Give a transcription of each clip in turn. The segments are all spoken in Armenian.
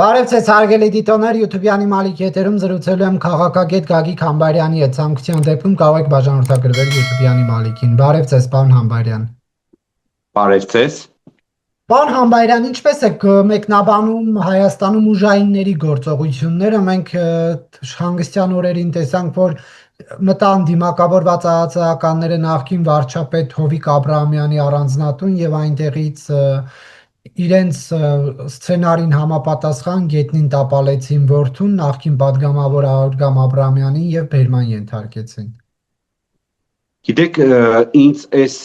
Բարև ձեզ հարգելի դիտողներ, YouTube-յանի Մալիքի եթերում զրուցելու եմ քաղաքագետ Գագիկ Համբարյանի հետ։ Ցանկության դեպքում կարող եք բաժանորդագրվել YouTube-յանի Մալիքին։ Բարև ձեզ, պարոն Համբարյան։ Բարև ձեզ։ Պարոն Համբարյան, ինչպես եք մեկնաբանում Հայաստանում ուժայինների գործողությունները։ Մենք հանգստյան օրերին տեսանք, որ մտան դիմակավորված ԱԱԾ-ականները նախկին վարչապետ Հովիկ Աբրահամյանի առանձնատուն եւ այնտեղից իրենց սցենարին համապատասխան գետնին տապալեցին որդուն, նախկին падգամավոր Արգամ Աբրահամյանին եւ բերման ենթարկեցին։ Գիտեք, ինձ այս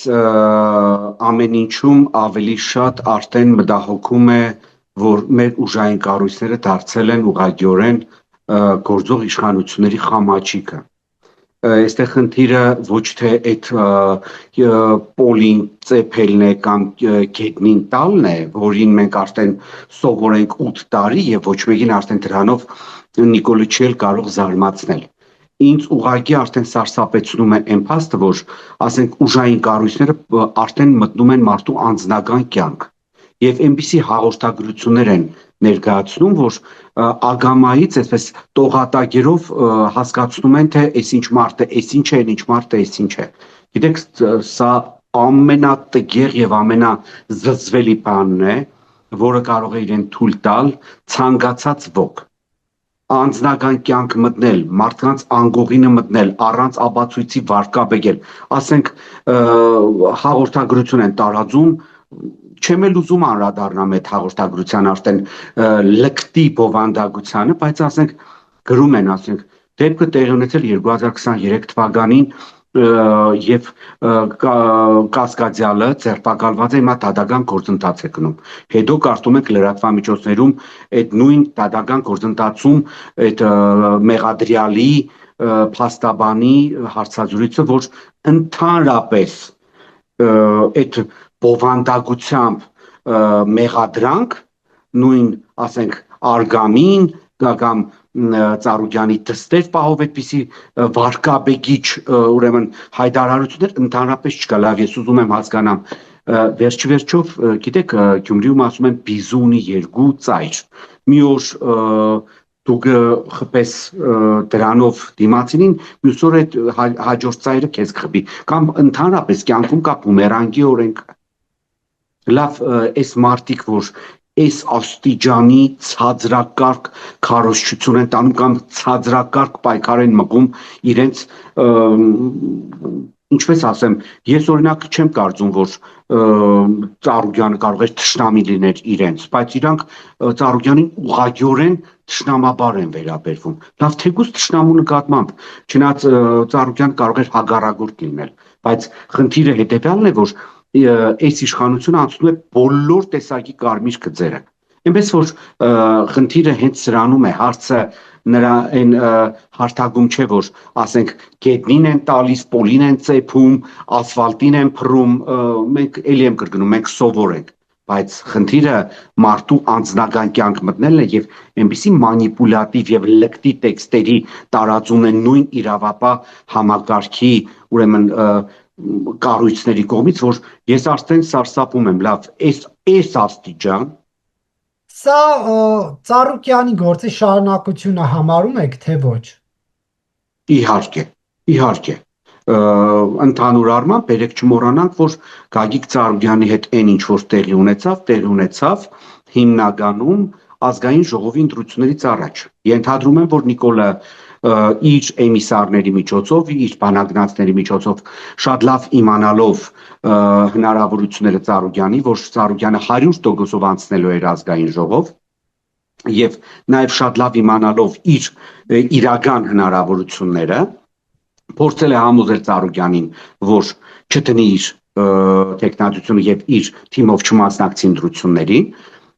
ամեն ինչում ավելի շատ արդեն մտահոգում է, որ մեր ուժային կառույցները դարձել են ուղղակիորեն գործող իշխանությունների խամաչիկը։ Այստեղ խնդիրը ոչ թե այդ պոլին ծեփելն է կամ գետնին տալն է, որին մենք արդեն սովոր ենք 8 տարի եւ ոչ մեկին արդեն դրանով Նիկոլը չել կարող զարմացնել։ Ինձ ուղղակի արդեն սարսափեցնում է այն փաստը, որ ասենք ուժային կառույցները արդեն մտնում են մարդու անձնական կյանք եւ այնպիսի հաղորդագրություններ են ներկայացնում, որ ագամայից այսպես տողատագերով հասկացնում են, թե այս ինչ մարդ է, այս ինչ է, ինչ մարդ է, այս ինչ է։ Գիտեք, սա ամենատգեղ եւ ամենազզվելի բանն է, որը կարող է իրեն թույլ տալ ցանկացած ոք անձնական կյանք մտնել, մարդկանց անգողինը մտնել, առանց ապացույցի վարկաբեկել, ասենք հաղորդագրություն են տարածում, չեմ էլ ուզում անդրադառնամ այդ հաղորդագրության արդեն լկտի բովանդակությանը, բայց ասենք գրում են, ասենք դեպքը տեղի ունեցել 2023 թվականին եւ Կասկադյալը ձերբակալված է, հիմա դատական գործընթաց է գնում։ Հետո կարդում եք լրատվամիջոցներում այդ նույն դատական գործընթացում այդ մեղադրյալի փաստաբանի հարցազրույցը, որ ընդհանրապես այդ բովանդակությամբ մեղադրանք նույն, ասենք, արգամին կամ Ծառուկյանի դստեր պահով այդպիսի վարկաբեկիչ ուրեմն հայտարարություններ ընդհանրապես չկա։ Լավ, ես ուզում եմ հասկանամ, վերջի վերջով, գիտեք, Գյումրիում ասում են բիզունի երկու ծայր։ Մի օր դուք խփես դրանով դիմացինին, մյուս օր այդ հաջորդ ծայրը քեզ կխփի, կամ ընդհանրապես կյանքում կա բումերանգի օրենք։ Լավ, այս մարդիկ, որ այս աստիճանի ցածրակարգ քարոզչություն են տանում կամ ցածրակարգ պայքար են մղում իրենց, ինչպես ասեմ, ես օրինակ չեմ կարծում, որ Ծառուկյանը կարող է թշնամի լինել իրենց, բայց իրանք Ծառուկյանին ուղղակիորեն թշնամաբար են վերաբերվում։ Լավ, թեկուզ թշնամու նկատմամբ, չնայած Ծառուկյանը կարող էր հագարագործ լինել, բայց խնդիրը հետեւյալն է, որ այս իշխանությունը անցնում է բոլոր տեսակի կարմիր գծերը։ Այնպես որ խնդիրը հենց սրանում է, հարցը նրա այն հարթակում չէ, որ ասենք գետնին են տալիս, պոլին են ծեփում, ասֆալտին են փռում, մենք էլի եմ կրկնում, մենք սովոր ենք, բայց խնդիրը մարդու անձնական կյանք մտնելն է եւ այնպիսի մանիպուլատիվ եւ լկտի տեքստերի տարածումն է նույն իրավապահ համակարգի, ուրեմն կառույցների կողմից, որ ես արդեն սարսափում եմ, լավ, այս աստիճան։ Սա Ծառուկյանի գործի շարունակությունը համարում եք, թե ոչ։ Իհարկե։ Ընդհանուր առմամբ երեք չմոռանանք, որ Գագիկ Ծառուկյանի հետ այն ինչ որ տեղի ունեցավ հիմնականում ազգային ժողովի ընտրություններից առաջ։ Ենթադրում եմ, որ Նիկոլը իր էմիսարների միջոցով, իր բանագնացների միջոցով շատ լավ իմանալով հնարավորությունները Ծառուկյանի, որ Ծառուկյանը 100%-ով անցնելու էր ազգային ժողով եւ նաեւ շատ լավ իմանալով իր իրական հնարավորությունները, փորձել է համոզել Ծառուկյանին, որ չտնի իր տեխնատությունը եւ իր թիմով չմասնակցի ընտրություններին,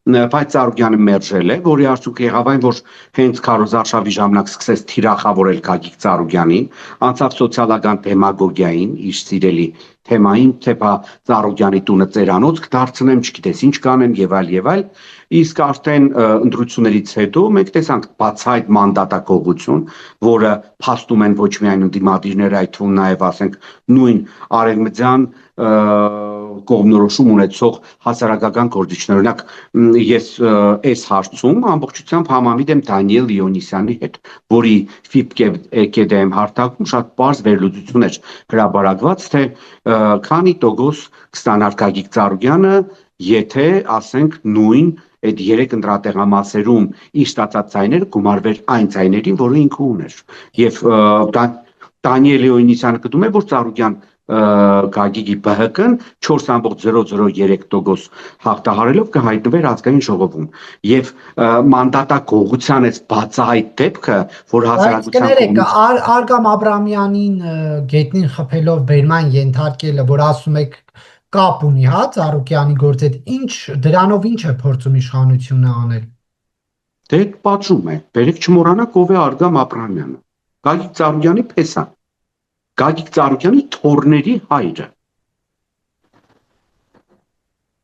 բայց Ծառուկյանը մերժել է, որի արդյունքը եղավ այն, որ հենց քարոզարշավի ժամանակ սկսեց թիրախավորել Գագիկ Ծառուկյանին, անցավ սոցիալական դեմագոգիային, իր սիրելի թեմային, թեպա Ծառուկյանի տունը ծերանոց կդարձնեմ, չգիտես ինչ կանեմ եւ այլ, իսկ արդեն ընտրություններից հետո մենք տեսանք բացահայտ մանդատակողություն, որը փաստում են ոչ միայն ընդդիմադիրները, այդ թվում նաեւ ասենք նույն արևմտյան կողմնորոշում ունեցող հասարակական գործիչներ։ Օրինակ, ես այս հարցում ամբողջությամբ համամիտ եմ Դանիել Լիոնիսյանի հետ, որի FIP-KDM հարթակում շատ պարզ վերլուծություն էր հրապարակված, թե քանի տոկոս կստանար Գագիկ Ծառուկյանը, եթե, ասենք, նույն այդ 3 ընտրատեղամասերում իր ստացած ձայները գումարվեր այն ձայներին, որը ինքը ուներ։ Եվ Դանիել Լիոնիսյանը գտնում է, որ Ծառուկյան Գագիկի ԲՀԿ-ն 4.003% հաղթահարելով կհայտնվեր ազգային ժողովում։ Եվ մանդատակողության այս բացահայտ դեպքը, որ հասարակության կներեք, Արգամ Աբրամյանին գետնին խփելով բերման ենթարկելը, որ ասում եք կապ ունի, հա, Ծառուկյանի գործ հետ, դրանով ինչ է փորձում իշխանությունը անել։ Դե պատժում է։ Բերեք չմոռանանք ով է Արգամ Աբրամյանը։ Գագիկ Ծառուկյանի փեսան, Գագիկ Ծառուկյանի թորների հայրը։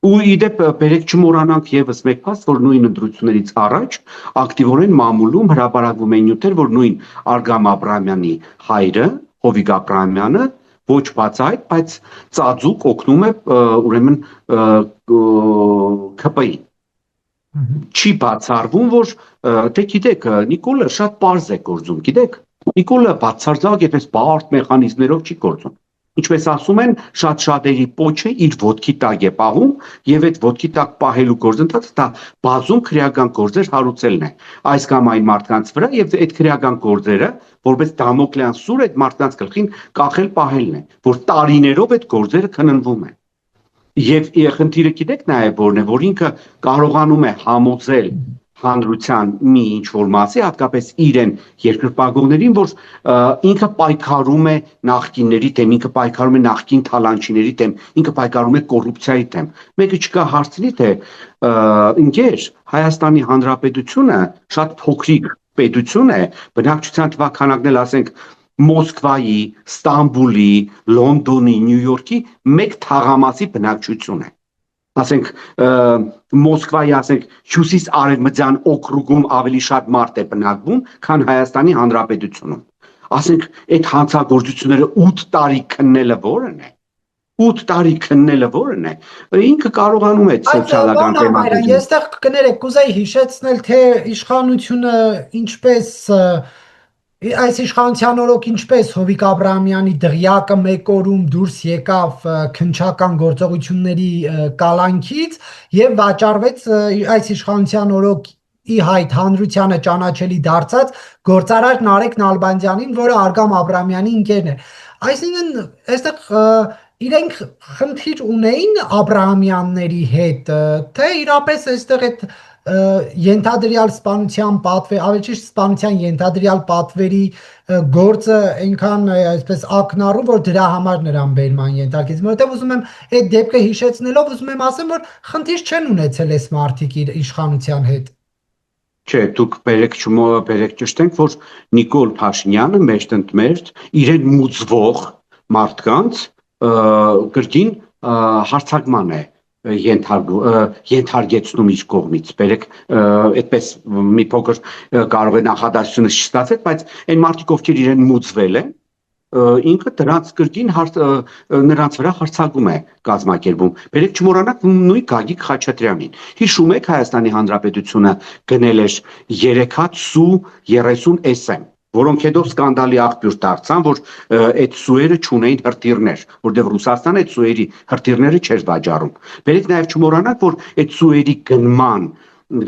Ու իդեպ բերեք չմոռանանք եւս մեկ փաստ, որ նույն ընտրություններից առաջ ակտիվորեն մամուլում հրապարակվում են նյութեր, որ նույն Արգամ Աբրամյանի հայրը, Հովիկ Աբրամյանը, ոչ բացահայտ, բայց ծածուկ օգնում է ուրեմն ԿՊ-ին։ Չի բացառվում, որ դե գիտեք, Նիկոլը շատ պարզ է գործում, գիտեք, Նիկոլը բացարձակ այդպես բարդ մեխանիզմներով չի գործում։ Ինչպես ասում են, շատ շատերի պոչը իր ոտքի տակ է պահում, եւ այդ ոտքի տակ պահելու գործընթացը դա բազում քրեական գործեր հարուցելն է այս կամ այն մարդկանց վրա, եւ այդ քրեական գործերը, որպես դամոկլեան սուր այդ մարդկանց գլխին կախել պահելն է, որ տարիներով այդ գործերը քննվում են։ Եվ խնդիրը գիտեք նաև որն է, որ ինքը կարողանում է համոզել հանրության մի ինչ-որ մասի, հատկապես իրեն երկրպագողներին, որ ինքը պայքարում է նախկինների դեմ, ինքը պայքարում է նախկին թալանչիների դեմ, ինքը պայքարում է կոռուպցիայի դեմ։ Մեկը չկա հարցնի, թե ընկեր Հայաստանի Հանրապետությունը շատ փոքրիկ պետություն է, բնակչության թվաքանակն էլ ասենք Մոսկվայի, Ստամբուլի, Լոնդոնի, Նյու Յորքի մեկ թաղամասի բնակչություն է։ Ասենք Մոսկվայի, ասենք հյուսիս-արևմտյան օկրուգում ավելի շատ մարդ է բնակվում, քան Հայաստանի Հանրապետությունում։ Ասենք այդ հանցագործությունները 8 տարի քննելը որն է։ 8 տարի քննելը որն է։ Ինքը կարողանում է սոցիալական թեմաներ։ Ես այդտեղ կներեք, կուզեի հիշեցնել, թե իշխանությունը ինչպես այս իշխանության օրոք ինչպես Հովիկ Աբրահամյանի դղյակը մեկ օրում դուրս եկավ քննչական գործողությունների կալանքից եւ վաճառվեց այս իշխանության օրոք ի հայտ հանրությանը ճանաչելի դարձած գործարար Նարեկ Նալբանդյանին, որը Արգամ Աբրահամյանի ընկերն է։ Այսինքն այստեղ իրենք խնդիր ունեին Աբրահամյանների հետ, թե իրապես այստեղ այդ ենթադրյալ սպանության պատվեր, ավելի ճիշտ սպանության ենթադրյալ պատվերի գործը այնքան այսպես ակնառու, որ դրա համար նրան բերման ենթարկեց, որովհետև ուզում եմ այդ դեպքը հիշեցնելով ուզում եմ ասեմ, որ խնդիր չեն ունեցել այս մարդիկ իր իշխանության հետ։ Չէ, դուք բերեք ճշտենք, որ Նիկոլ Փաշինյանը մերթ իրեն մուծվող մարդկանց կրկին հարցակման է ենթարկեցնում իր կողմից։ Բերեք այդպես մի փոքր կարող է նախադասությունը չստացել, բայց այն մարդիկ, ովքեր իրեն մուծվել են, ինքը դրանց կրկին նրանց վրա հարցակում է կազմակերպում։ Բերեք չմոռանանք նույն Գագիկ Խաչատրյանին։ Հիշում եք Հայաստանի Հանրապետությունը գնել էր 330 SM, որոնք հետո սկանդալի աղբյուր դարձան, որ այդ սուերը չունեին հրթիռներ, որտեղ Ռուսաստանը այդ սուերի հրթիռները չէր վաճառում։ Բերեք նաև չմոռանանք, որ այդ սուերի գնման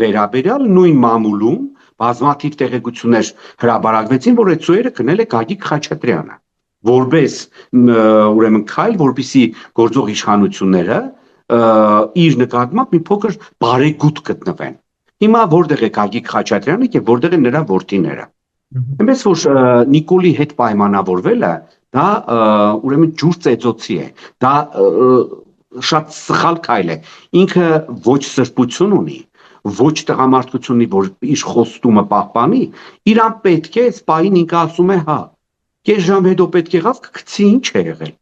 վերաբերյալ նույն մամուլում բազմաթիվ տեղեկություններ հրապարակվեցին, որ այդ սուերը գնել է Գագիկ Խաչատրյանը, որպես ուրեմն քայլ, որպեսզի գործող իշխանությունները իր նկատմամբ մի փոքր բարեգութ գտնվեն։ Հիմա որտեղ է Գագիկ Խաչատրյանը եւ որտեղ են նրա որդիները։ Այնպես որ Նիկոլի հետ պայմանավորվելը դա ուրեմն ջուր ծեծոցի է, դա շատ սխալ քայլ է, ինքը ոչ սրբություն ունի, ոչ տղամարդություն ունի, որ իր խոստումը պահպանի, իրան պետք է սպային ինքը ասում է հա, կես ժամ հետո պետք եղավ կգցի ինչ է եղել,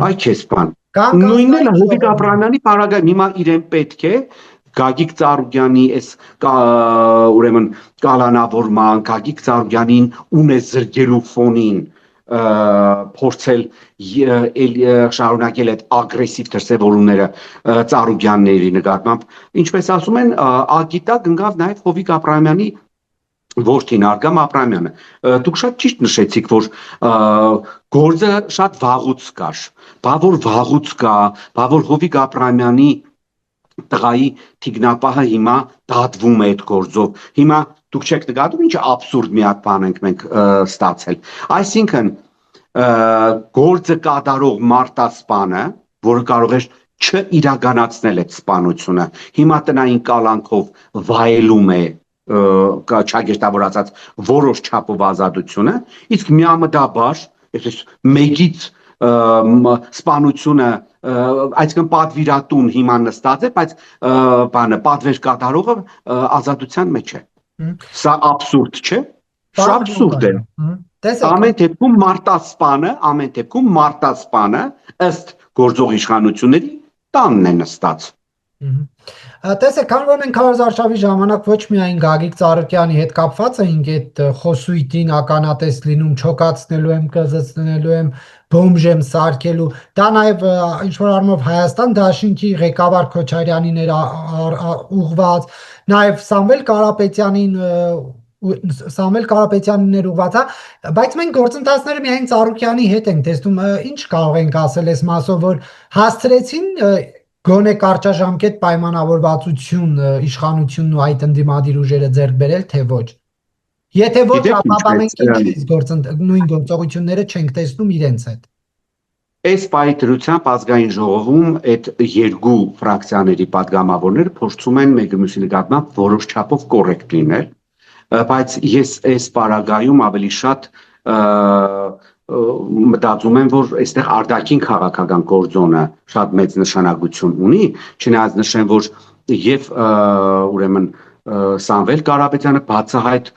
այ քեզ բան, նույնն էլ Հովիկ Աբրահամյանի պարագայում, հիմա իրեն պետք է Գագիկ Ծառուկյանի այս ուրեմն կալանավորման, Գագիկ Ծառուկյանին ունեզրկելու ֆոնին փորձել շարունակել այդ ագրեսիվ դրսևորումները Ծառուկյանների նկատմամբ, ինչպես ասում են, ագիտակ ընկավ նաև Հովիկ Աբրահամյանի որդին Արգամ Աբրահամյանը։ Դուք շատ ճիշտ նշեցիք, որ գործը շատ վաղուց կար, բա որ վաղուց կա, բա որ Հովիկ Աբրահամյանի տղայի թիկնապահը հիմա դատվում է այդ գործով։ Հիմա դուք չեք նկատում ինչ աբսուրդ մի հատ բան ենք մենք ստացել։ Այսինքն գործը կատարող մարտասպանը, որը կարող էր չիրականացնել այդ սպանությունը, հիմա տնային կալանքով վայելում է չագերտավորացած որոշ չափով ազատությունը, իսկ միամտաբար, այսպես մեկից սպանությունը, այսինքն պատվիրատուն հիմա նստած է, բայց բանը պատվեր կատարողը ազատության մեջ է։ Սա աբսուրդ չէ։ Սա աբսուրդ է։ Ամեն դեպքում մարտասպանը ըստ գործող իշխանությունների տանն է նստած։ Տեսեք, քանի որ մենք հարազարշավի ժամանակ ոչ միայն Գագիկ Ծառուկյանի հետ կապված էինք այդ խոսույթին ականատես լինում, չոկացնելու եմ, կզծնելու եմ, բոմժ եմ սարքելու, դա նաև ինչ-որ առումով Հայաստան դաշինքի ղեկավար Քոչարյանին էր ուղղված, նաև Սամվել Կարապետյանին էր ուղղված, բայց մենք գործընթացները միայն Ծառուկյանի հետ ենք տեսնում, ինչ կարող ենք ասել այս մասով, որ հասցրեցին գոնե կարճաժամկետ պայմանավորվածություն իշխանությունն ու այդ ընդդիմադիր ուժերը ձեռք բերել, թե ոչ։ Եթե ոչ, ապա մենք նույն գործողությունները չենք տեսնում իրենց հետ։ Այս պահի դրությամբ ազգային ժողովում այդ երկու ֆրակցիաների падգամավորները փորձում են մեկը մյուսի նկատմամբ որոշ չափով կոռեկտ լինել, բայց ես այս պարագայում ավելի շատ մտածում եմ, որ այստեղ արտաքին քաղաքական գործոնը շատ մեծ նշանակություն ունի, չնայած նշեմ, որ եւ ուրեմն Սամվել Կարապետյանը բացահայտ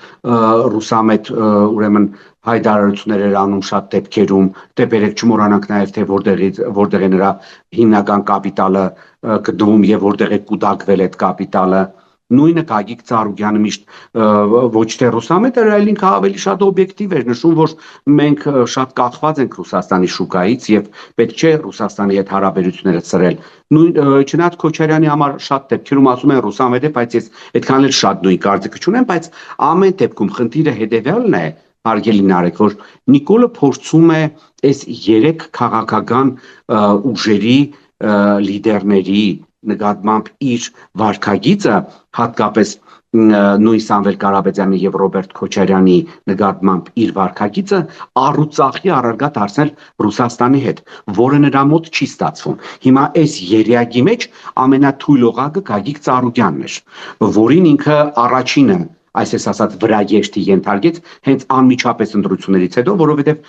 ռուսամետ ուրեմն հայտարարություններ էր անում շատ դեպքերում, դե բերեք չմոռանանք նաև թե որտեղ է նրա հիմնական կապիտալը գտնվում եւ որտեղ է կուտակվել այդ կապիտալը։ Նույնը Գագիկ Ծառուկյանը միշտ ոչ թե ռուսամետ էր, այլ ինքը ավելի շատ օբյեկտիվ էր նշում, որ մենք շատ կախված ենք Ռուսաստանի շուկայից եւ պետք չէ Ռուսաստանի հետ հարաբերությունները ծրել։ Նույն չնայած Քոչարյանի համար շատ դեպքերում ասում են ռուսամետ է, բայց ես այդքան էլ շատ նույն կարծիքը չունեմ, բայց ամեն դեպքում խնդիրը հետեւյալն է, հարգելի Նարեկ, որ Նիկոլը փորձում է այս երեք քաղաքական ուժերի լիդերների նկատմամբ իր վարքագիծը, հատկապես նույն Սամվել Կարապետյանի եւ Ռոբերտ Քոչարյանի նկատմամբ իր վարքագիծը առուծախի առարգա դարձնել Ռուսաստանի հետ, որը նրա մոտ չի ստացվում։ Հիմա այս երյակի մեջ ամենաթույլ օղակը Գագիկ Ծառուկյանն էր, որին ինքը առաջինը այսպես ասած վրա եշտի ենթարկեց հենց անմիջապես ընտրություններից հետո, որովհետև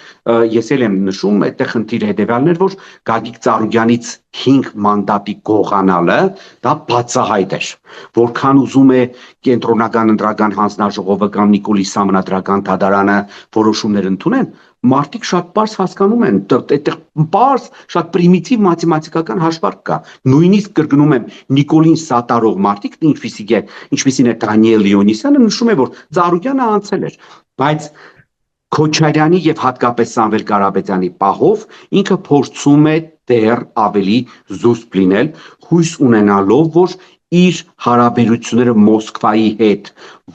ես էլ եմ նշում, այդտեղ խնդիրը հետևյալն էր, որ Գագիկ Ծառուկյանից 5 մանդատի գողանալը դա բացահայտ էր, որքան ուզում է կենտրոնական ընտրական հանձնաժողովը կամ Նիկոլի Սահմանադրական դատարանը որոշումներ ընդունեն, մարդիկ շատ պարզ հասկանում են, այդտեղ պարզ, շատ պրիմիտիվ մաթեմատիկական հաշվարկ կա։ Նույնիսկ կրկնում եմ, Նիկոլին սատարող մարդիկ, ինչպիսին է Դանիել Լեոնիսյանը, նշում է, որ Ծառուկյանը անցել էր, բայց Քոչարյանի եւ հատկապես Սամվել Կարապետյանի պահով ինքը փորձում է դեռ ավելի զուսպ լինել, հույս ունենալով, որ իր հարաբերությունները Մոսկվայի հետ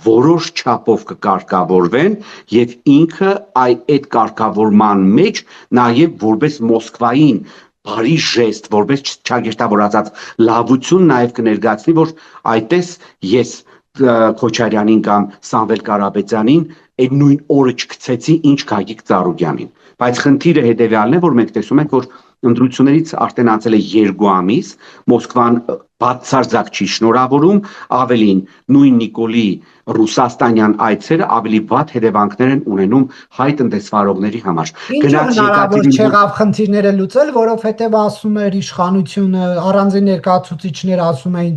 որոշ չափով կկարգավորվեն եւ ինքը այդ կարգավորման մեջ նաեւ որպես Մոսկվային բարի ժեստ, որպես չագերտավորացած լավություն նաեւ կներկայացնի, որ այդպես ես Քոչարյանին կամ Սամվել Կարապետյանին այդ նույն օրը չգցեցի, ինչ Գագիկ Ծառուկյանին։ Բայց խնդիրը հետեւյալն է, որ մենք տեսնում ենք, որ ընտրություններից արդեն անցել է 2 ամիս, Մոսկվան բացարձակ չի շնորհավորում, ավելին նույն Նիկոլի ռուսաստանյան այցերը ավելի վատ հետևանքներ են ունենում հայ տնտեսվարողների համար։ Գնաց հնարավոր չեղավ խնդիրները լուծել, որովհետև ասում էր իշխանությունը, առանձին ներկայացուցիչներ ասում էին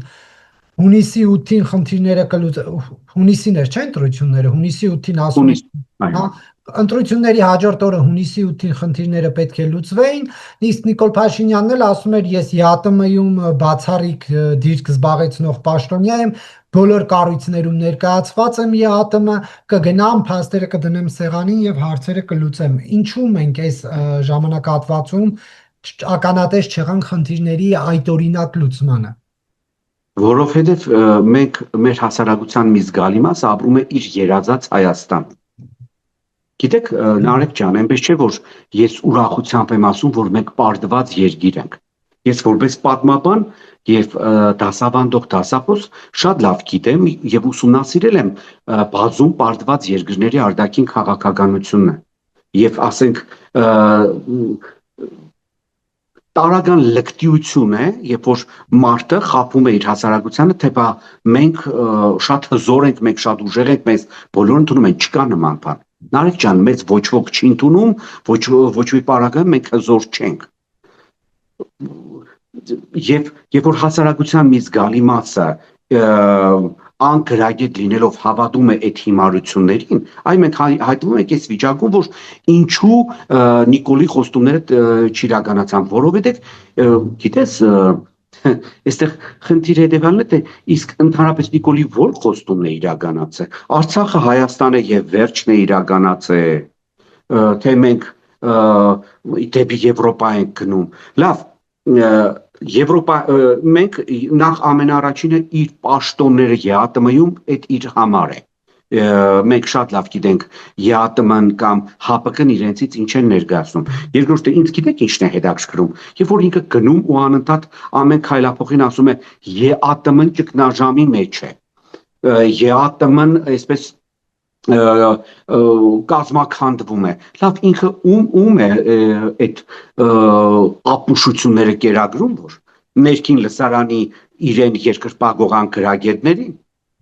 հունիսի 8-ին խնդիրները կլուծեն, հունիսին էր, չէ՞ ընտրությունները, հունիսի 8-ին ասում են, ընտրությունների հաջորդ օրը հունիսի 8-ին խնդիրները պետք է լուծվեին, իսկ Նիկոլ Փաշինյանն էլ ասում էր ես ԵԱՏՄ-ում բացառիկ դիրք զբաղեցնող պաշտոնյա եմ, բոլոր կառույցներում ներկայացված եմ ԵԱՏՄ, կգնամ, փաստերը կդնեմ սեղանին եւ հարցերը կլուծեմ։ Ինչու մենք այս ժամանակահատվածում ականատես չեղանք խնդիրների այդօրինակ լուծմանը։ Որովհետև մենք մեր հասարակության մի զգալի մասը ապրում է իր երազած Հայաստան։ Գիտեք, Նարեկ ջան, այնպես չէ, որ ես ուրախությամբ եմ ասում, որ մենք պարտված երկիր ենք։ Ես որպես պատմաբան եւ դասավանդող դասախոս շատ լավ գիտեմ եւ ուսումնասիրել եմ բազում պարտված երկրների արտաքին քաղաքականությունը։ Եվ ասենք տարական լկտիություն է, երբ որ մարդը խաբում է իր հասարակությանը, թե բա մենք շատ հզոր ենք, մենք շատ ուժեղ ենք, մեզ բոլորը ընդունում են, չկա նման բան։ Նարեկ ջան, մեզ ոչ ոք չի ընդունում, ոչ մի պարագայում մենք հզոր չենք։ Եվ որ հասարակության մի զգալի մասը անկրագետ լինելով հավատում է այդ հիմարություններին, այ մենք հայտնվում ենք այս վիճակում, որ ինչու Նիկոլի խոստումները չիրականացան, որովհետև գիտես, այստեղ խնդիրը հետևյալն է, թե իսկ ընդհանրապես Նիկոլի որ խոստումն է իրականացել, Արցախը Հայաստան է եւ վերջն է իրականացել, թե մենք դեպի Եվրոպա ենք գնում, լավ, Եվրոպա մենք նախ ամենաառաջինը իր պաշտոնները ԵԱՏՄ-ում այդ իր համար է։ Մենք շատ լավ գիտենք ԵԱՏՄ-ն կամ ՀԱՊԿ-ն իրենցից ինչ են ներկայացնում։ Երկրորդը ինձ գիտեք ինչն է հետաքրքրում, երբ որ ինքը գնում ու անընդհատ ամեն քայլափոխին ասում է ԵԱՏՄ-ն ճգնաժամի մեջ է։ ԵԱՏՄ-ն այսպես կազմաքանդվում է։ Լավ, ինքը ում է այդ ապուշությունները կերակրում, որ ներքին լսարանի իրեն երկրպագող անկրագետներին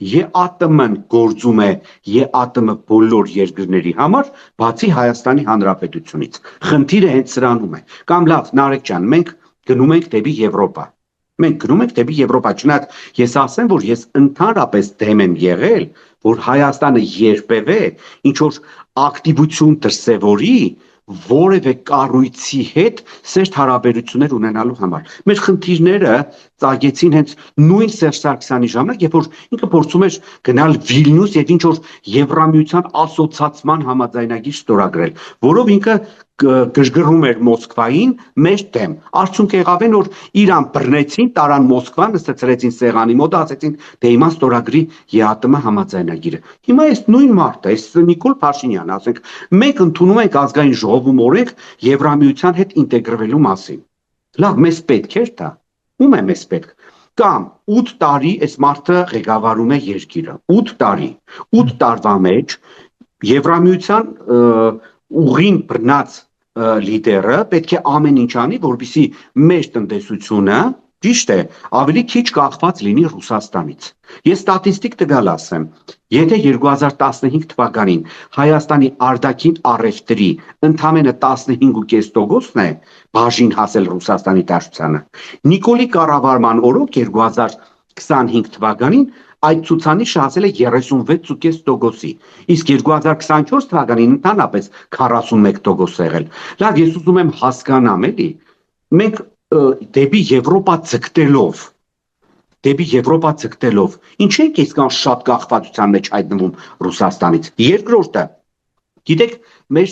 ԵԱՏՄ-ն գործում է ԵԱՏՄ բոլոր երկրների համար, բացի Հայաստանի Հանրապետությունից։ Խնդիրը հենց սրանում է։ Կամ լավ, Նարեկ ջան, մենք գնում ենք դեպի Եվրոպա։ Մենք գնում ենք դեպի Եվրոպա, չնայած ես ասեմ, որ ես ընդհանրապես դեմ եմ եղել, որ Հայաստանը երբևէ ինչ որ ակտիվություն դրսևորի որևէ կառույցի հետ սերտ հարաբերություններ ունենալու համար։ Մեր խնդիրները ծագեցին հենց նույն Սերժ Սարգսյանի ժամանակ, երբ որ ինքը փորձում էր գնալ Վիլնյուս եւ ինչ որ Եվրամիության ասոցացման համաձայնագիր ստորագրել, որով ինքը գժգռում էր Մոսկվային մեր դեմ։ Արդյունքը եղավ այն, որ իրան բռնեցին, տարան Մոսկվա, նստեցրեցին սեղանի մոտ, ասեցին, դե հիմա ստորագրի ԵԱՏՄ համաձայնագիրը։ Հիմա այս նույն մարդը, այս Նիկոլ Փաշինյանը, ասենք, մենք ընդունում ենք ազգային ժողովում օրենք Եվրամիության հետ ինտեգրվելու մասին։ Լավ, մեզ պետք էր դա։ Ում է մեզ պետք։ Կամ 8 տարի այս մարդը ղեկավարում է երկիրը։ 8 տարի։ 8 տարվա մեջ Եվրամիության ուղին բռնած լիդերը պետք է ամեն ինչ անի, որպեսզի մեր տնտեսությունը, ճիշտ է, ավելի քիչ կախված լինի Ռուսաստանից։ Ես ստատիստիկ տվյալ ասեմ, եթե 2015 թվականին Հայաստանի արտաքին առևտրի ընդամենը 15.5%-ն է բաժին հասել Ռուսաստանի Դաշնությանը, Նիկոլի կառավարման օրոք 2025 թվականին այդ ցուցանիշը հասել է 36.5%-ի, իսկ 2024 թվականին ընդհանրապես 41% եղել։ Լավ, ես ուզում եմ հասկանամ, էլի, մենք դեպի Եվրոպա ցկտելով, ինչ ենք այսքան շատ կախվածության մեջ հայտնվում Ռուսաստանից։ Երկրորդը, գիտեք, մեր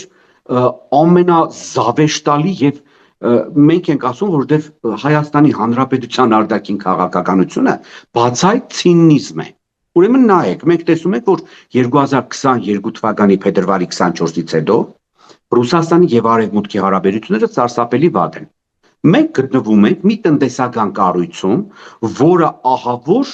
ամենազավեշտալի եւ մենք ենք ասում, որովհետև Հայաստանի Հանրապետության արտաքին քաղաքականությունը բացայտ ցինիզմ է։ Ուրեմն նայեք, մենք տեսնում ենք, որ 2022 թվականի փետրվարի 24-ից հետո Ռուսաստանի եւ Արևմուտքի հարաբերությունները սարսափելի վատ են։ Մենք գտնվում ենք մի տնտեսական կառույցում, որը ահավոր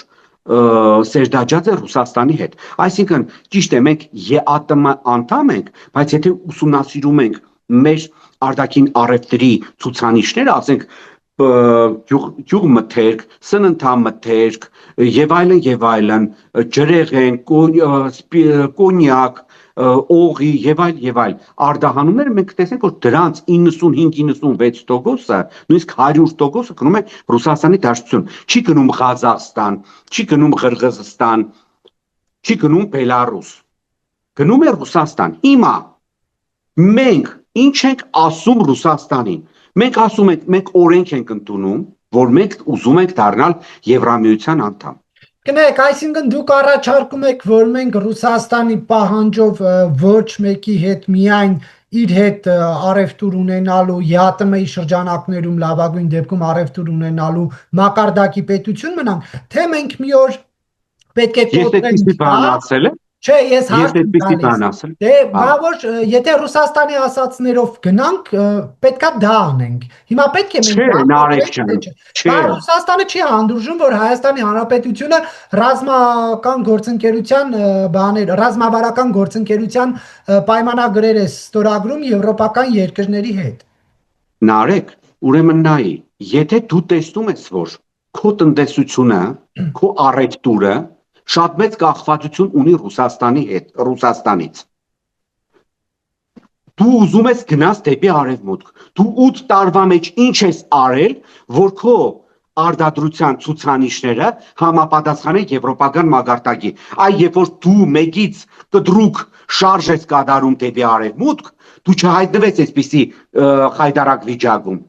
սերտաջած է Ռուսաստանի հետ։ Այսինքն, ճիշտ է, մենք ԵԱՏՄ անդամ ենք, բայց եթե ուսումնասիրում ենք մեր արտաքին առևտրի ցուցանիշները, ասենք գյուղմթերք, սննդամթերք եւ այլն, ջրեղեն, կոնյակ, օղի եւ այլ արտահանումները մենք տեսնենք, որ դրանց 95-96%-ը, նույնիսկ 100%-ը գնում է Ռուսաստանի Դաշնություն, չի գնում Ղազախստան, չի գնում Ղրղըզստան, չի գնում Բելարուս, գնում է Ռուսաստան։ Հիմա Մենք ինչ ենք ասում Ռուսաստանին։ Մենք ասում ենք, մենք օրենք ենք ընդունում, որ մենք ուզում ենք դառնալ Եվրամիության անդամ։ Կնեք, այսինքն դուք առաջարկում եք, որ մենք Ռուսաստանի պահանջով ոչ մեկի հետ միայն իր հետ առևտուր ունենալու, ԵԱՏՄ-ի շրջանակներում լավագույն դեպքում առևտուր ունենալու մակարդակի պետություն մնանք, թե մենք մի օր պետք է կոտրենք։ Չէ, ես հարց եմ տալիս։ Դե, բա որ եթե Ռուսաստանի ասածներով գնանք, պետքա դա անենք։ Հիմա պետք է մենք Ռուսաստանը չի հանդուրժում, որ Հայաստանի Հանրապետությունը ռազմական գործընկերության ռազմավարական գործընկերության պայմանագրեր է ստորագրում եվրոպական երկրների հետ։ Նարեկ, ուրեմն նայի, եթե դու տեսնում ես, որ քո տնտեսությունը, քո առևտուրը շատ մեծ կախվածություն ունի Ռուսաստանի հետ, Ռուսաստանից։ Դու ուզում ես գնաս դեպի արևմուտք։ Դու 8 տարվա մեջ ինչ ես արել, որ քո արտադրության ցուցանիշները համապատասխանեն եվրոպական մակարդակի։ Այ երբ որ դու մեկից կտրուկ շարժ ես կատարում դեպի արևմուտք, դու չհայտնվես այսպիսի խայտարակ վիճակում։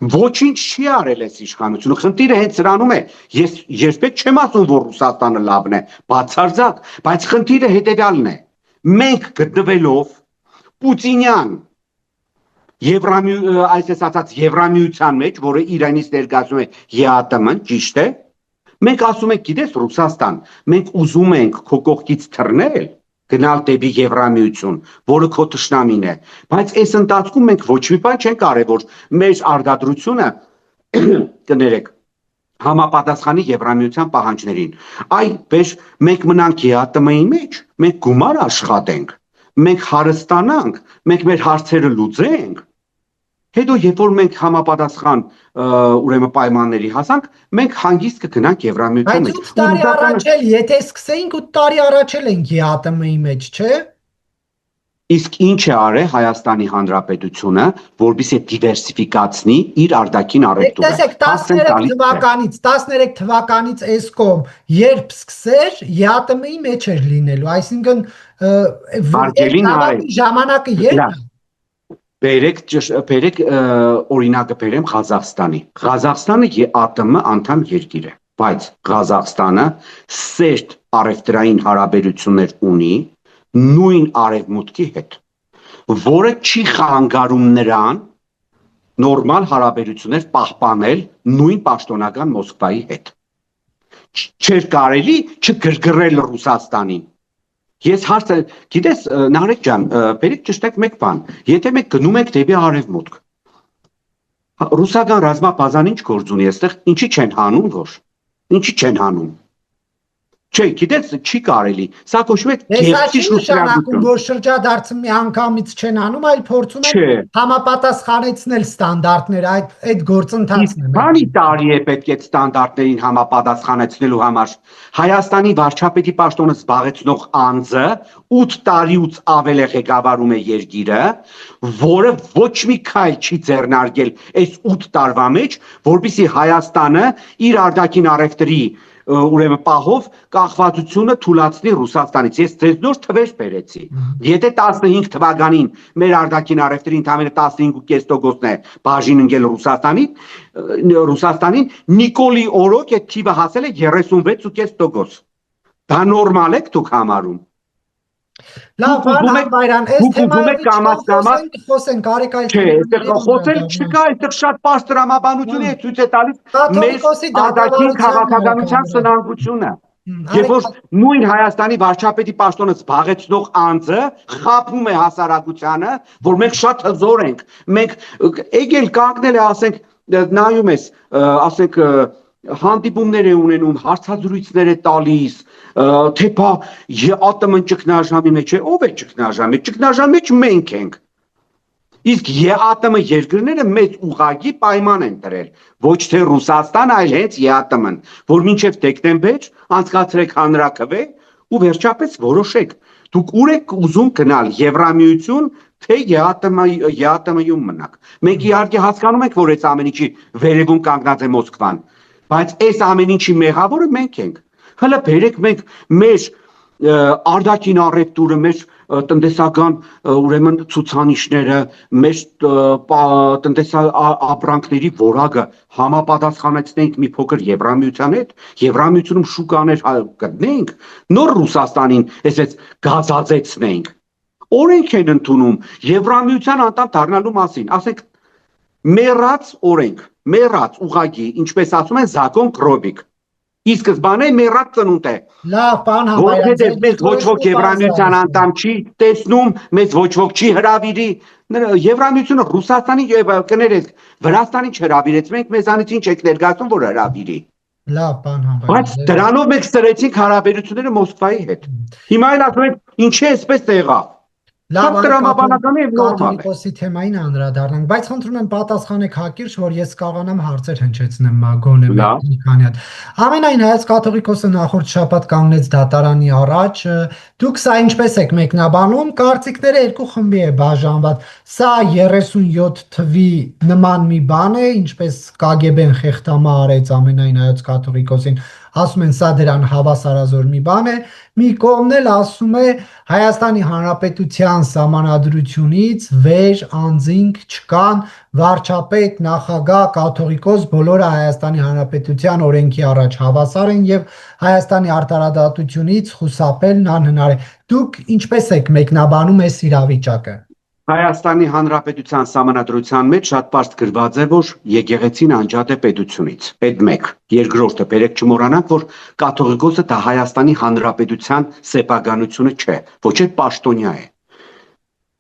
Ոչինչ չի արել այս իշխանությունը, խնդիրը հենց սրանում է, ես երբեք չեմ ասում, որ Ռուսաստանը լավն է, բացարձակ, բայց խնդիրը հետևյալն է, մենք գտնվելով Պուտինյան այսպես ասած Եվրամիության մեջ, որը Իրանից ներկայացնում է ԵԱՏՄ-ն, ճիշտ է, մենք ասում ենք, գիտես Ռուսաստան, մենք ուզում ենք քո կողքից թռնել, գնալ դեպի Եվրամիություն, որը քո թշնամին է, բայց այս ընթացքում մենք ոչ մի բան չենք արել, որ մեր արտադրությունը կներեք համապատասխանի Եվրամիության պահանջներին։ Այդպես մենք մնանք ԵԱՏՄ-ի մեջ, մենք գումար աշխատենք, մենք հարստանանք, մենք մեր հարցերը լուծենք, հետո երբ որ մենք համապատասխան ուրեմն պայմանների հասանք, մենք հանգիստ կգնանք Եվրամիության մեջ։ Բայց 8 տարի առաջ էլ, եթե սկսեինք 8 տարի առաջ էլ ենք ԵԱՏՄ-ի մեջ, չէ՞։ Իսկ ինչ է արել Հայաստանի Հանրապետությունը, որպեսզի դիվերսիֆիկացնի իր արտաքին առևտուրը։ Տեսեք, 13 թվականից այս կողմ, երբ սկսեր, ԵԱՏՄ-ի մեջ էր լինելու, այսինքն ժամանակը երբ է։ Բերեք օրինակը բերեմ Ղազախստանի։ Ղազախստանը ԵԱՏՄ անդամ երկիր է, բայց Ղազախստանը սերտ առևտրային հարաբերություններ ունի նույն արևմուտքի հետ, որը չի խանգարում նրան նորմալ հարաբերություններ պահպանել նույն պաշտոնական Մոսկվայի հետ։ Չէր կարելի չգրգռել Ռուսաստանին։ Ես հարցը, գիտես, Նարեկ ջան, բերեք ճշտեք մեկ բան, եթե մենք գնում ենք դեպի արևմուտք, ռուսական ռազմաբազան ինչ գործ ունի այստեղ, ինչի չեն հանում, որ, ինչի չեն հանում։ Չէ, գիտես, չի կարելի, սա կոչվում է գեղեցիկ շրջանակություն, որ շրջադարձը մի անգամից չեն անում, այլ փորձում են համապատասխանեցնել ստանդարտները, այդ գործընթացն է։ Քանի տարի է պետք է ստանդարտներին համապատասխանեցնելու համար։ Հայաստանի վարչապետի պաշտոնը զբաղեցնող անձը 8 տարիուց ավել է ղեկավարում է երկիրը, որը ոչ մի քայլ չի ձեռնարկել այս 8 տարվա մեջ, որպեսզի Հայաստանը իր արտաքին առևտրի ուրեմն պահով կախվածությունը թույլատնի Ռուսաստանից։ Ես ձեզ նոր թվեր բերեցի։ Եթե 15 թվականին մեր արտաքին առևտրի ընդամենը 15.5%-ն է բաժին ընկել Ռուսաստանին, Նիկոլի օրոք այդ թիվը հասել է 36.5%։ Դա նորմալ է դուք համարում։ Լավ, Բայրան, այս թեմայով խոսենք, արեք այս թեմայով։ Խոսել չկա, այդտեղ շատ պարզ տրամաբանություն է ցույց է տալիս մեր արտաքին քաղաքականության սնանկությունը։ Երբ որ նույն Հայաստանի վարչապետի պաշտոնը զբաղեցնող անձը խաբում է հասարակությանը, որ մենք շատ հզոր ենք, մենք եկել կանգնել է, ասենք, նայում ես, ասենք հանդիպումներ է ունենում, հարցազրույցներ է տալիս, թե բա ԵԱՏՄ-ն ճգնաժամի մեջ է, ով է ճգնաժամի, ճգնաժամի մեջ մենք ենք։ Իսկ ԵԱՏՄ երկրները մեծ ուղղակի պայման են դրել, ոչ թե Ռուսաստան, այլ հենց ԵԱՏՄ-ն, որ մինչև դեկտեմբեր անցկացրեք հանրաքվե ու վերջապես որոշեք, դուք ուր եք ուզում գնալ, Եվրամիություն, թե ԵԱՏՄ-ում մնաք։ Մենք իհարկե հասկանում ենք, որ այս ամեն ինչի վերևում կանգնած է Մոսկվան, բայց այս ամեն ինչի մեղավորը մենք ենք։ Հələ բերեք մենք մեր արտաքին առևտուրը, մեր տնտեսական ուրեմն ցուցանիշները, մեր ապրանքների որակը համապատասխանեցնենք մի փոքր Եվրամիության հետ, Եվրամիությունում շուկաներ գտնենք, նոր Ռուսաստանին այսպես գազացնենք։ Օրենք են ընդունում Եվրամիության անդամ դառնալու մասին, ասենք մեռած օրենք, մեռած ուղագի, ինչպես ասում են, Zakon Krobik։ Ի սկզբանե մեռած ծնունդ է։ Լավ, բան Որովհետև մեզ ոչ ոք Եվրամիության անդամ չի տեսնում, մեզ ոչ ոք չի հրավիրի։ Եվրամիությունը Ռուսաստանի եւ կներեք, Վրաստանին չհրավիրեց, մենք մեզանից ինչ եք ներկայացնում, որ հրավիրի։ Լավ, բան Բայց դրանով մենք սրեցինք հարաբերությունները Մոսկվայի հետ։ Հիմա էլ ասում ենք, ինչի էսպես եղավ։ Լավ, տրամաբանական եւ նորմալ է։ կաթողիկոսի թեմային անդրադառնանք, բայց խնդրում եմ պատասխանեք հակիրճ, որ ես կարողանամ հարցեր հնչեցնեմ գոնե մի քանի հատ։ Ամենայն հայոց կաթողիկոսը նախորդ շաբաթ կանգնեց դատարանի առաջ, դուք սա ինչպես եք մեկնաբանում, կարծիքները երկու խմբի է բաժանված։ Սա 37 թվի նման մի բան է, ինչպես KGB-ն խեղդամա արեց ամենայն հայոց կաթողիկոսին, ասում են սա դրան հավասարազոր մի բան է, մի կողմն էլ ասում է Հայաստանի Հանրապետության սահմանադրությունից վեր անձինք չկան, վարչապետ, նախագահ, կաթողիկոս բոլորը Հայաստանի Հանրապետության օրենքի առաջ հավասար են եւ Հայաստանի արտարադատությունից խուսափելն անհնար է։ Դուք ինչպես եք մեկնաբանում այս իրավիճակը։ Հայաստանի Հանրապետության սահմանադրության մեջ շատ պարզ գրված է, որ եկեղեցին անջատ է պետությունից։ Այդ մեկ։ Երկրորդը, բերեք չմոռանանք, որ կաթողիկոսը դա Հայաստանի Հանրապետության սեփականությունը չէ, ոչ էլ պաշտոնյա է։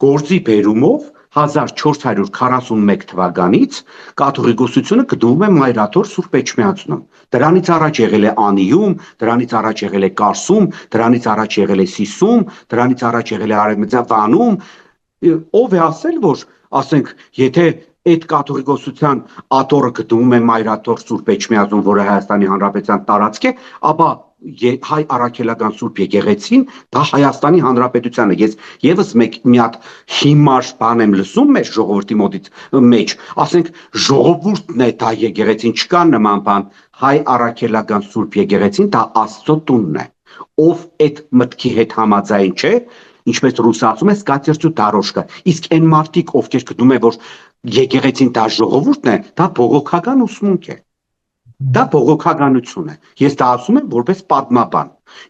Գործի բերումով 1441 թվականից կաթողիկոսությունը գտնվում է Մայրաթոր Սուրբ Էջմիածնում։ Դրանից առաջ եղել է Անիում, դրանից առաջ եղել է Կարսում, դրանից առաջ եղել է Սիսում, դրանից առաջ եղել է Արևմտյան Վանում։ Ով է ասել, որ ասենք, եթե այդ կաթողիկոսության աթոռը գտնվում է Մայրաթոր Սուրբ Էջմիածնում, որը Հայաստանի Հանրապետության տարածք է, ապա հայ առաքելական Սուրբ եկեղեցին դա Հայաստանի Հանրապետությանը։ Ես եւս մի հատ հիմար բան եմ լսում մեր ժողովրդի մեջ, ասենք ժողովուրդն է դա եկեղեցին, չկա նման բան, հայ առաքելական Սուրբ եկեղեցին դա Աստծո տունն է։ Ով այդ մտքի հետ համաձայն չէ, ինչպես ռուսը ասում է, սկատերտու դարոշկա։ Իսկ այն մարդիկ, ովքեր գտնում են, որ եկեղեցին դա ժողովուրդն է, դա բողոքական ուսմունք է։ Դա բողոքականություն է։ Ես դա ասում եմ որպես պատմաբան։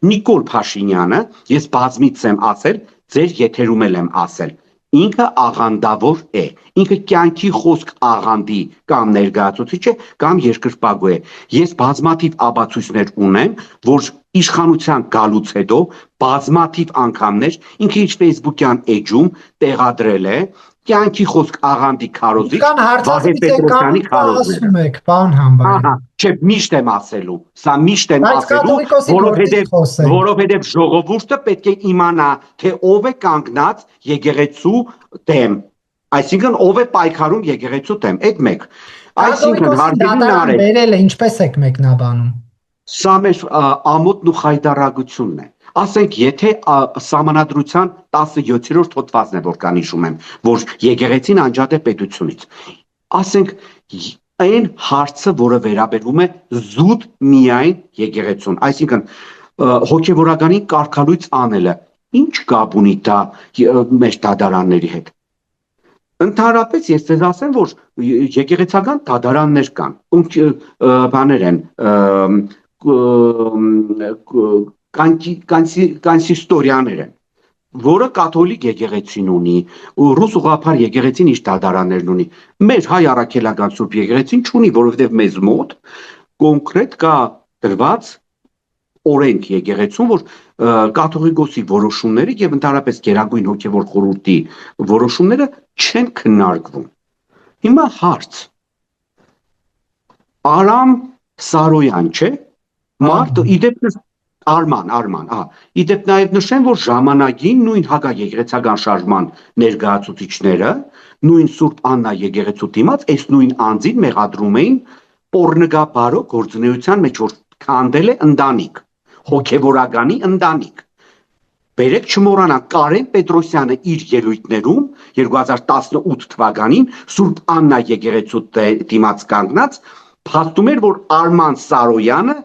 Նիկոլ Փաշինյանը, ես բազմիցս եմ ասել, ձեր եթերում եմ ասել, ինքը աղանդավոր է, ինքը կյանքի խոսք աղանդի կամ ներկայացուցիչ է, կամ երկրպագու է։ Ես բազմաթիվ ապացույցներ ունեմ, որ իշխանության գալուց հետո բազմաթիվ անգամներ ինքը իր Facebook-յան էջում տեղադրել է կյանքի խոսք աղանդի քարոզիչ Վահե Պետրոսյանի քարոզները։ Պարոն Համբարյան։ Չէ, միշտ եմ ասելու, սա միշտ եմ ասելու, որովհետև ժողովուրդը պետք է իմանա, թե ով է կանգնած եկեղեցու դեմ, այսինքն ով է պայքարում եկեղեցու դեմ, այդ մեկ։ Այսինքն հարգելի նարեկ, բերել է, ինչպես եք մեկնաբանում։ Սա մեր ամոթն ու խայտարակությունն է։ Ասենք, եթե սահմանադրության 17-րդ հոդվածն է, որ կան հիշում եմ, որ եկեղեցին անջատ է պետությունից։ Ասենք, այն հարցը, որը վերաբերում է զուտ միայն եկեղեցուն, այսինքն հոգևորականին կարգալույց անելը, ինչ կապ ունի դա մեր դատարանների հետ։ Ընդհանրապես ես ձեզ ասեմ, որ եկեղեցական դատարաններ կան, բաներ են, կանսիստորիաներ են, որը կաթոլիկ եկեղեցին ունի, ռուս ուղղափառ եկեղեցին իր դատարաններն ունի։ Մեր հայ առաքելական Սուրբ եկեղեցին չունի, որովհետև մեզ մոտ կոնկրետ կա դրված օրենք եկեղեցում, որ կաթողիկոսի որոշումները եւ ընդհանրապես Գերագույն հոգևոր խորհրդի որոշումները չեն քննարկվում։ Հիմա հարց. Արամ Սարոյան, չէ՞։ Մարդ իդեպ Արման, իդեպ նաև նշեմ, որ ժամանակին նույն հակաեկեղեցական շարժման ներկայացուցիչները, նույն Սուրբ Աննա եկեղեցու դիմաց, այս նույն անձին մեղադրում էին պոռնոգաբարո գործունեության մեջ, որ քանդել է ընտանիք, հոգևորականի ընտանիք։ Բերեք չմոռանանք, Կարեն Պետրոսյանը իր ելույթներում 2018 թվականին Սուրբ Աննա եկեղեցու դիմաց կանգնած փաստում էր, որ Արման Սարոյանը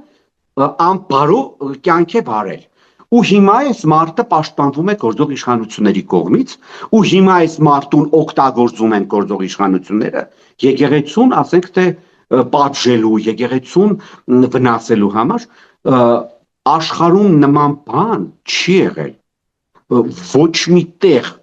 անբարո կյանք է վարել։ ու հիմա այս մարդը պաշտպանվում է գործող իշխանությունների կողմից, ու հիմա այս մարդուն օգտագործում են գործող իշխանությունները եկեղեցուն, ասենք թե պատժելու, եկեղեցուն վնասելու համար, աշխարհում նման բան չի եղել, ոչ մի տեղ,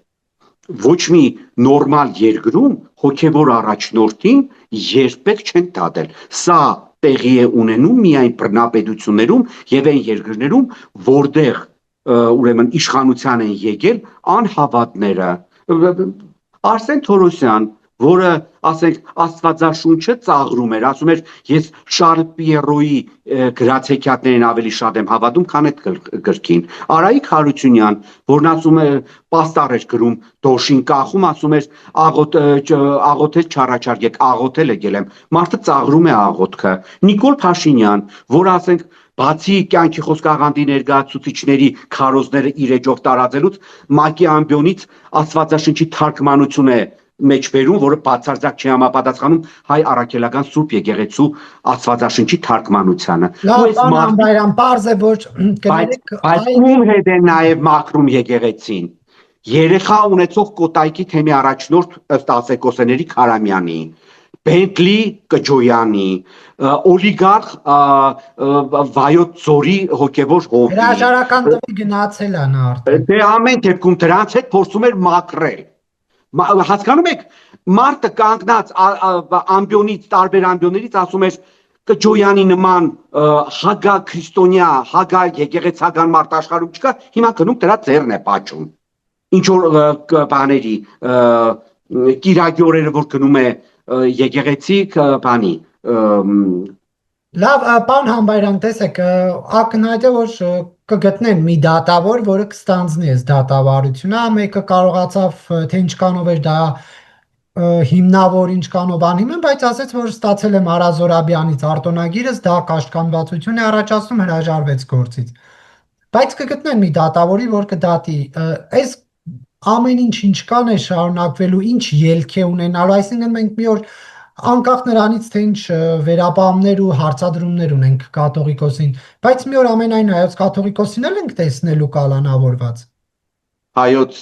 ոչ մի նորմալ երկրում հոգևոր առաջնորդին երբեք չեն դատել, սա տեղի է ունենում միայն բռնապետություններում եւ այն երկրներում, որտեղ ուրեմն իշխանության են եկել անհավատները։ Արսեն Թորոսյան, որը ասենք Աստվածաշունչը ծաղրում էր, ասում էր ես Շարլ Պիերոյի գրացեքյատներին ավելի շատ եմ հավատում, քան այդ գրքին։ Արայիկ Հարությունյան, որն ասում է պաստառ էր գրում, դոշին կախում, ասում էր աղոթել չառաջարկեք, աղոթել եկել եմ։ Մարդը ծաղրում է աղոթքը։ Նիկոլ Փաշինյան, որ ասենք բացի կյանքի խոսքաղանդի ներկայացուցիչների քարոզները իր էջով տարածելուց, ՄԱԿ-ի ամբիոնից Աստվածաշնչի թարգմանություն է մեջ բերում, որը բացարձակ չի համապատասխանում հայ առաքելական Սուրբ Եկեղեցու Աստվածաշնչի թարգմանությանը։ Լավ, Բայրամ, պարզ է, որ բայց ում հետ է նաև մաքրում եկեղեցին։ Երեխա ունեցող Կոտայքի թեմի առաջնորդ ըստ Ասեկոսեների Քարամյանի, Բենտլի Կջոյանի, օլիգարխ Վայոց Ձորի հոգևոր հողի։ Հրաժարական տվի գնացել է նա արդեն։ Դե ամեն դեպքում դրանց հետ փորձում էր մաքրել։ Հասկանում եք, մարդը կանգնած ամբիոնից, տարբեր ամբիոններից ասում էր Կջոյանի նման հագա քրիստոնյա, հագա եկեղեցական մարդ աշխարհում չկա, հիմա գնում դրա ձեռն է պատճում։ Ինչ որ բաների կիրագի օրերը որ գնում է եկեղեցի բանի Լավ, պարոն Համբայրյան, տեսեք, ակնհայտ է, որ կգտնեն մի դատավոր, որը կստանձնի այս դատավարությունը, մեկը կարողացավ թե ինչքանով էր դա հիմնավոր, ինչքանով անհիմն, բայց ասեց, որ ստացել եմ Արա Զորաբյանից արտոնագիրս, դա կաշկանդվածություն է առաջացնում, հրաժարվեց գործից։ Բայց կգտնեն մի դատավորի, որ կդատի, այս ամեն ինչ կան է շարունակվելու, ինչ ելք է ունենալու, այսինքն մենք մի օր անկախ նրանից, թե ինչ վերապահումներ ու հարցադրումներ ունենք կաթողիկոսին, բայց մի օր ամենայն հայոց կաթողիկոսին էլ ենք տեսնելու կալանավորված։ Հայոց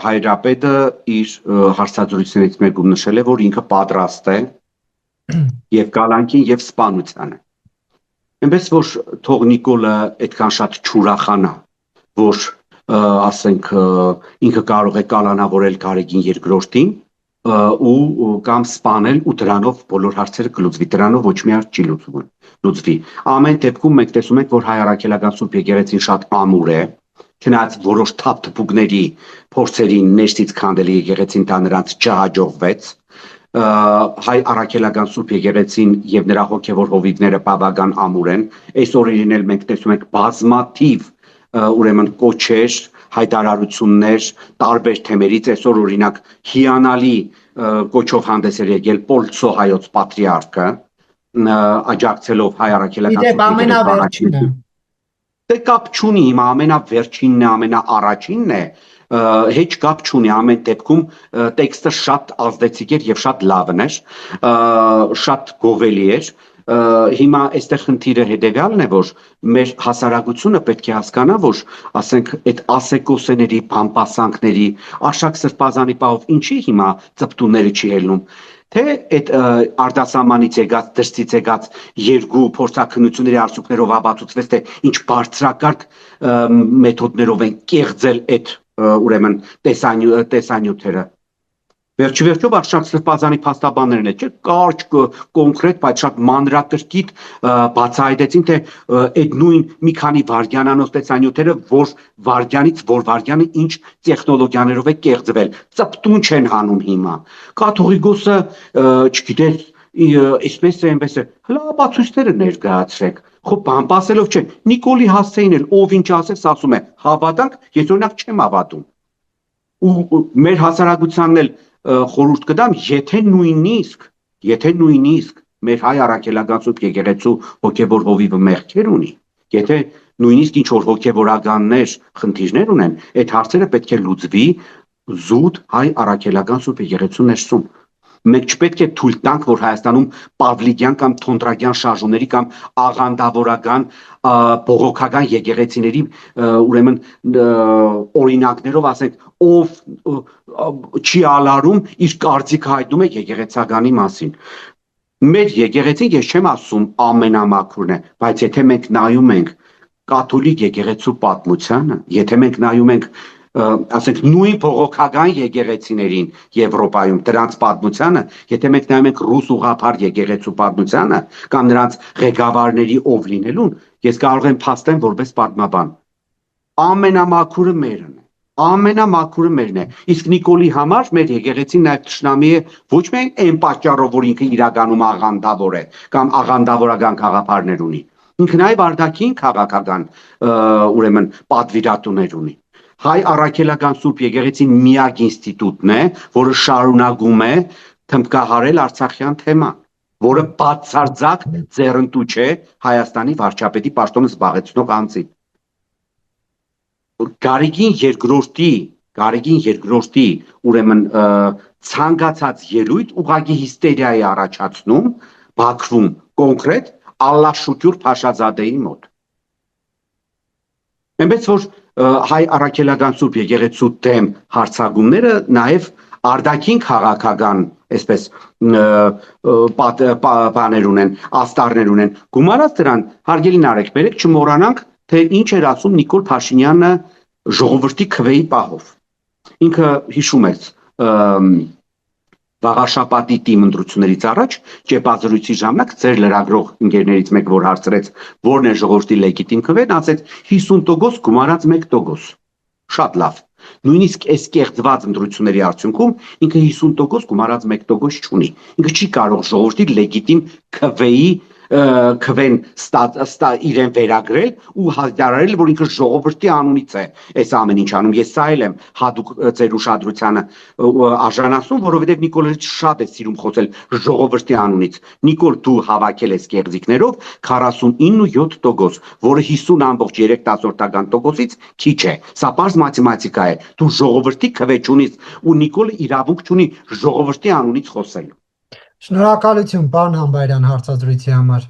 հայրապետը իր հարցադրությունից մեկում նշել է, որ ինքը պատրաստ է եւ կալանքին եւ սպանությանը։ Այնպես որ թող Նիկոլը այդքան շատ չուրախանա, որ ասենք ինքը կարող է կալանավորել Գարեգին երկրորդին ու կամ սպանել ու դրանով բոլոր հարցերը կլուծվի, դրանով ոչ մի հարց չի լուծվի։ Ամեն դեպքում մենք տեսում ենք, որ հայ առաքելական Սուրբ Եկեղեցին շատ ամուր է, չնայած որոշ թափթփուկների փորձերին ներսից քանդել եկեղեցին դա նրանց չհաջողվեց, հայ առաքելական Սուրբ Եկեղեցին եւ նրա հոգեվոր հովիվները բավական ամուր են, այս օրերին էլ մենք տեսնում ենք բազմաթիվ ուրեմն կոչեր, հայտարարություններ տարբեր թեմերից, այսօր օրինակ հիանալի կոչով հանդես էր եկել Պոլցո հայոց պատրիարքը, աջակցելով հայ առաքելական ամենավերջինը։ Դե կապ չունի, հիմա ամենավերջինն է, ամենաառաջինն է, հեչ կապ չունի, ամեն դեպքում տեքստը շատ ազդեցիկ էր եւ շատ լավն էր, շատ գովելի էր։ Հիմա այստեղ խնդիրը հետեւյալն է, որ մեր հասարակությունը պետք է հասկանա, որ ասենք այդ ասեկոսեների, բամբասանքների, Արշակ Սրբազանի պահով ինչի հիմա ծպտունները չի ելնում, թե այդ արտասահմանից եկած, դրսից եկած երկու փորձաքննությունների արդյունքներով ապացուցվեց, թե ինչ բարձրակարգ մեթոդներով են կեղծել այդ ուրեմն տեսանյութերը։ Վերջիվերջով Արշակ Սրբազանի փաստաբաններն չէ, կարճ կոնկրետ, բայց շատ մանրակրկիտ բացահայտեցին, թե այդ նույն մի քանի վայրկյանանոց տեսանյութերը, որ վայրկյանը ինչ տեխնոլոգիաներով է կեղծվել, ծպտուն չեն հանում հիմա։ Կաթողիկոսը, չգիտես, այսպես է, այնպես է, հլապացույցները ներկայացրեք։ Խո բամբասելով չէ, Նիկոլի Հասցեին էլ ով ինչ ասեց, ասում է, հավատանք, ես օրինակ չեմ հավատում։ Ու մեր հասարակությանն էլ խորհուրդ կտամ, եթե նույնիսկ մեր հայ առաքելական Սուրբ Եկեղեցու հոգևոր հովիվը մեղքեր ունի, եթե նույնիսկ ինչ որ հոգևորականներ խնդիրներ ունեն, այդ հարցերը պետք է լուծվի զուտ հայ առաքելական Սուրբ Եկեղեցու ներսում։ Մենք չպետք է թույլ տանք, որ Հայաստանում Պավլիդյան կամ Թոնդրագյան շարժումների կամ աղանդավորական բողոքական եկեղեցիների ուրեմն օրինակներով ասենք ով չի ալարում իր կարծիքը հայտնում է եկեղեցականի մասին։ Մեր եկեղեցին ես չեմ ասում ամենամաքուրն է, բայց եթե մենք նայում ենք կաթոլիկ եկեղեցու պատմությանը, եթե մենք նայում ենք ասենք նույն բողոքական եկեղեցիներին Եվրոպայում դրանց պատմությանը, եթե մենք նայում ենք ռուս ուղղափառ եկեղեցու պատմությանը կամ նրանց ղեկավարների ով լինելուն, ես կարող եմ փաստեմ որպես պատմաբան։ Ամենամաքուրը մերն է։ Ամենամաքուրը մերն է։ Իսկ Նիկոլի համար մեր եկեղեցին նաև ճշնամի է ոչ միայն այն պատճառով, որ ինքը իրականում աղանդավոր է կամ աղանդավորական խաղապարներ ունի։ Ինքը նաև արտաքին քաղաքական ուրեմն պատվիրատուներ ունի։ Հայ առաքելական Սուրբ եկեղեցին միակ ինստիտուտն է, որը շարունակում է թմբկահարել Արցախյան թեման, որը բացարձակ ձեռնտու չէ Հայաստանի վարչապետի պաշտոնը զբաղեցնող անձին։ Գարեգին երկրորդի ուրեմն ցանկացած ելույթ ուղղակի հիստերիա է առաջացնում Բաքվում կոնկրետ Ալլաշուկյուր Փաշազադեի մոտ։ Այնպես որ հայ առաքելական Սուրբ եկեղեցու դեմ հարձակումները նաև արտաքին քաղաքական այսպես բաներ ունեն, աստառներ ունեն։ Գումարած դրան, հարգելի Նարեկ, բերեք չմոռանանք, թե ինչ էր ասում Նիկոլ Փաշինյանը ժողովրդի քվեի պահով։ Ինքը հիշում է Վաղաշապատի տիմ ընտրություններից առաջ ճեպազրույցի ժամանակ ձեր լրագրող ընկերներից մեկ որ հարցրեց որն է ժողովրդի լեգիտիմ քվեն, ասեց 50% գումարած 1%։ Շատ լավ։ Նույնիսկ այս կեղծված ընտրությունների արդյունքում ինքը 50% գումարած 1% չունի։ Ինքը չի կարող ժողովրդի լեգիտիմ քվեն իրեն վերագրել ու հայտարարել, որ ինքը ժողովրդի անունից է այս ամեն ինչ անում։ Ես սա էլ եմ հատուկ ձեր ուշադրությանը արժանացնում, որովհետև Նիկոլը շատ է սիրում խոսել ժողովրդի անունից։ Նիկոլ, դու հավաքել ես կեղծիքներով 49.7%, որը 50.3%-ից քիչ է։ Սա պարզ մաթեմատիկա է։ Դու ժողովրդի քվե չունիս ու Նիկոլը իրավունք չունի ժողովրդի անունից խոսելու։ Շնորհակալություն, պարոն Համբարյան, հարցազրույցի համար։